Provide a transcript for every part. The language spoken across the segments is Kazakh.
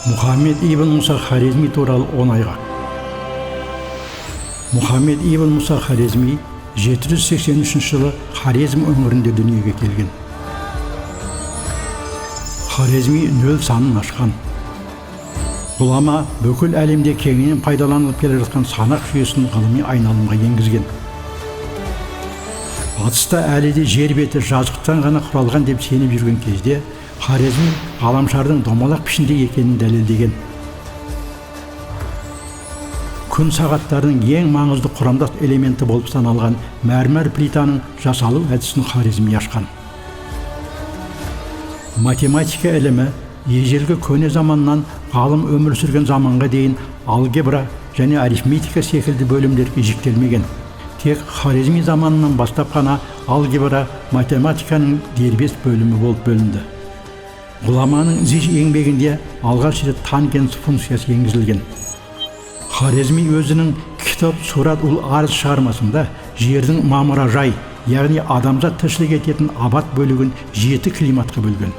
Мұхаммед ибн Мұса Хорезми туралы 10 айға. Мұхаммед ибн Мұса Хорезми 783 жылы Хорезм өңірінде дүниеге келген. Хорезми 0 санын ашқан. Ғұлама бүкіл әлемде кеңінен пайдаланылып келе жатқан санақ жүйесін ғылыми айналымға енгізген. Батыста әлі де жер беті жазықтан ғана құралған деп сеніп жүрген кезде Хорезми ғаламшардың домалақ пішінде екенін дәлелдеген. Күн сағаттарының ең маңызды құрамдас элементі болып саналған мәрмәр плитаның жасалу әдісін Хорезми ашқан. Математика ілімі ежелгі көне заманнан ғалым өмір сүрген заманға дейін алгебра және арифметика секілді бөлімдерге жіктелмеген. Тек Хорезми заманынан бастап қана алгебра математиканың дербес бөлімі болып бөлінді. Ғұламаның зиш еңбегінде алғаш рет тангенс функциясы енгізілген. Хорезми өзінің Китаб Сурат ул Арз шығармасында жердің мамыражай, яғни адамзат тіршілік ететін абат бөлігін 7 климатқа бөлген.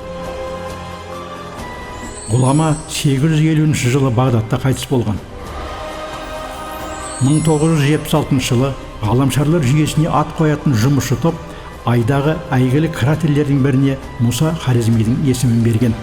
Ғұлама 850 жылы Бағдатта қайтыс болған. 1976 жылы ғаламшарлар жүйесіне ат қоятын жұмысшы топ айдағы әйгілі кратерлердің біріне Мұса Хорезмидің есімін берген.